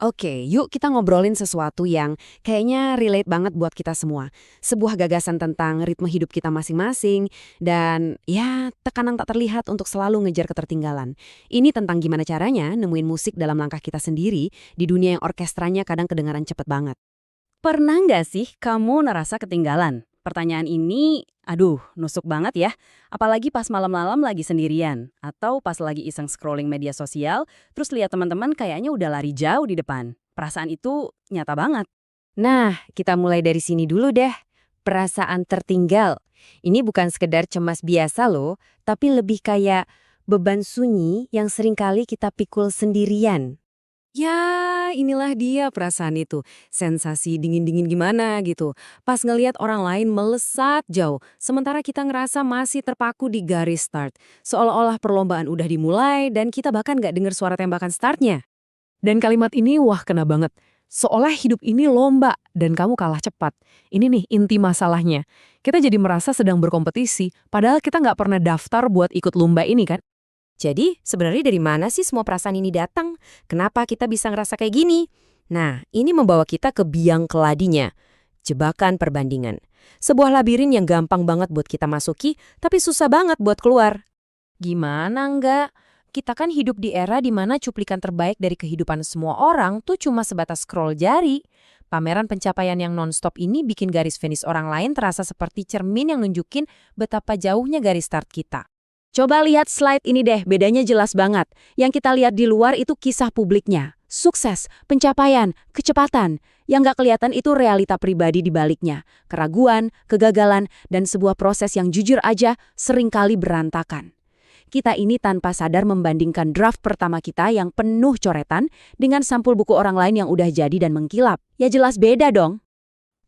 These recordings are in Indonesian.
Oke, yuk kita ngobrolin sesuatu yang kayaknya relate banget buat kita semua. Sebuah gagasan tentang ritme hidup kita masing-masing dan ya tekanan tak terlihat untuk selalu ngejar ketertinggalan. Ini tentang gimana caranya nemuin musik dalam langkah kita sendiri di dunia yang orkestranya kadang kedengaran cepet banget. Pernah nggak sih kamu ngerasa ketinggalan? Pertanyaan ini, aduh, nusuk banget ya. Apalagi pas malam-malam lagi sendirian. Atau pas lagi iseng scrolling media sosial, terus lihat teman-teman kayaknya udah lari jauh di depan. Perasaan itu nyata banget. Nah, kita mulai dari sini dulu deh. Perasaan tertinggal. Ini bukan sekedar cemas biasa loh, tapi lebih kayak beban sunyi yang seringkali kita pikul sendirian. Ya, inilah dia perasaan itu. Sensasi dingin-dingin gimana gitu. Pas ngelihat orang lain melesat jauh, sementara kita ngerasa masih terpaku di garis start. Seolah-olah perlombaan udah dimulai dan kita bahkan nggak dengar suara tembakan startnya. Dan kalimat ini wah kena banget. Seolah hidup ini lomba dan kamu kalah cepat. Ini nih inti masalahnya. Kita jadi merasa sedang berkompetisi, padahal kita nggak pernah daftar buat ikut lomba ini kan? Jadi, sebenarnya dari mana sih semua perasaan ini datang? Kenapa kita bisa ngerasa kayak gini? Nah, ini membawa kita ke biang keladinya. Jebakan perbandingan. Sebuah labirin yang gampang banget buat kita masuki, tapi susah banget buat keluar. Gimana enggak? Kita kan hidup di era di mana cuplikan terbaik dari kehidupan semua orang tuh cuma sebatas scroll jari. Pameran pencapaian yang nonstop ini bikin garis finish orang lain terasa seperti cermin yang nunjukin betapa jauhnya garis start kita. Coba lihat slide ini deh, bedanya jelas banget. Yang kita lihat di luar itu kisah publiknya. Sukses, pencapaian, kecepatan. Yang nggak kelihatan itu realita pribadi di baliknya. Keraguan, kegagalan, dan sebuah proses yang jujur aja seringkali berantakan. Kita ini tanpa sadar membandingkan draft pertama kita yang penuh coretan dengan sampul buku orang lain yang udah jadi dan mengkilap. Ya jelas beda dong.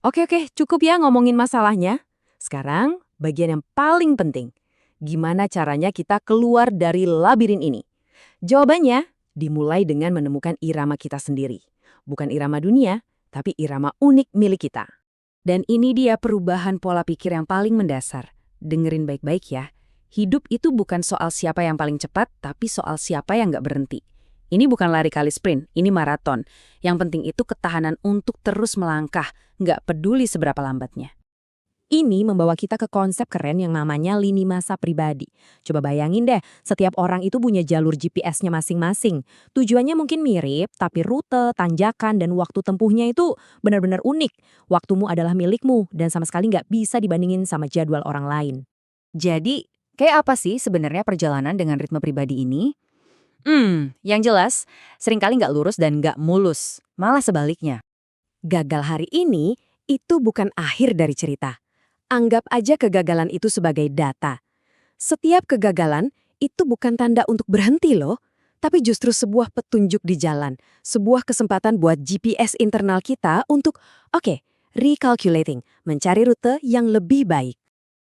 Oke, cukup ya ngomongin masalahnya. Sekarang, bagian yang paling penting. Gimana caranya kita keluar dari labirin ini? Jawabannya dimulai dengan menemukan irama kita sendiri. Bukan irama dunia, tapi irama unik milik kita. Dan ini dia perubahan pola pikir yang paling mendasar. Dengerin baik-baik ya. Hidup itu bukan soal siapa yang paling cepat, tapi soal siapa yang nggak berhenti. Ini bukan lari kali sprint, ini maraton. Yang penting itu ketahanan untuk terus melangkah, nggak peduli seberapa lambatnya. Ini membawa kita ke konsep keren yang namanya lini masa pribadi. Coba bayangin deh, setiap orang itu punya jalur GPS-nya masing-masing. Tujuannya mungkin mirip, tapi rute, tanjakan, dan waktu tempuhnya itu benar-benar unik. Waktumu adalah milikmu, dan sama sekali nggak bisa dibandingin sama jadwal orang lain. Jadi, kayak apa sih sebenarnya perjalanan dengan ritme pribadi ini? Yang jelas, seringkali nggak lurus dan nggak mulus. Malah sebaliknya. Gagal hari ini itu bukan akhir dari cerita. Anggap aja kegagalan itu sebagai data. Setiap kegagalan itu bukan tanda untuk berhenti loh, tapi justru sebuah petunjuk di jalan, sebuah kesempatan buat GPS internal kita untuk, recalculating, mencari rute yang lebih baik.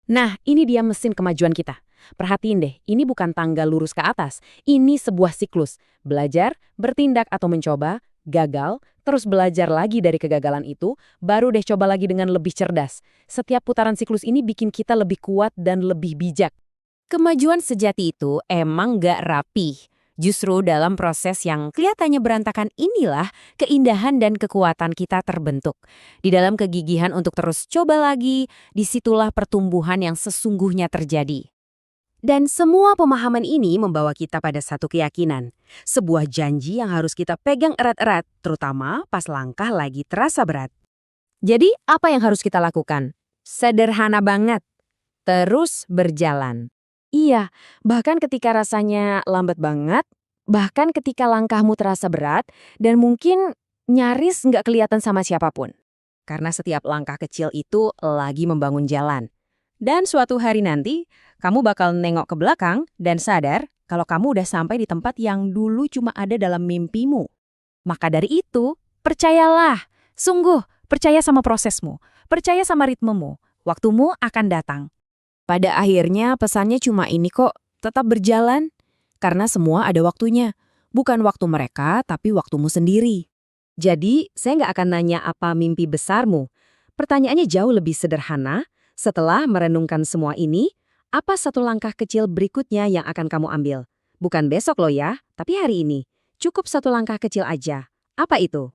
Nah, ini dia mesin kemajuan kita. Perhatiin deh, ini bukan tangga lurus ke atas, ini sebuah siklus. Belajar, bertindak atau mencoba, gagal, terus belajar lagi dari kegagalan itu, baru deh coba lagi dengan lebih cerdas. Setiap putaran siklus ini bikin kita lebih kuat dan lebih bijak. Kemajuan sejati itu emang gak rapih. Justru dalam proses yang kelihatannya berantakan inilah keindahan dan kekuatan kita terbentuk. Di dalam kegigihan untuk terus coba lagi, disitulah pertumbuhan yang sesungguhnya terjadi. Dan semua pemahaman ini membawa kita pada satu keyakinan. Sebuah janji yang harus kita pegang erat-erat, terutama pas langkah lagi terasa berat. Jadi, apa yang harus kita lakukan? Sederhana banget. Terus berjalan. Iya, bahkan ketika rasanya lambat banget, bahkan ketika langkahmu terasa berat, dan mungkin nyaris nggak kelihatan sama siapapun. Karena setiap langkah kecil itu lagi membangun jalan. Dan suatu hari nanti, kamu bakal nengok ke belakang dan sadar kalau kamu udah sampai di tempat yang dulu cuma ada dalam mimpimu. Maka dari itu, percayalah. Sungguh, percaya sama prosesmu. Percaya sama ritmemu. Waktumu akan datang. Pada akhirnya pesannya cuma ini kok, tetap berjalan. Karena semua ada waktunya. Bukan waktu mereka, tapi waktumu sendiri. Jadi, saya nggak akan nanya apa mimpi besarmu. Pertanyaannya jauh lebih sederhana. Setelah merenungkan semua ini, apa satu langkah kecil berikutnya yang akan kamu ambil? Bukan besok loh ya, tapi hari ini. Cukup satu langkah kecil aja. Apa itu?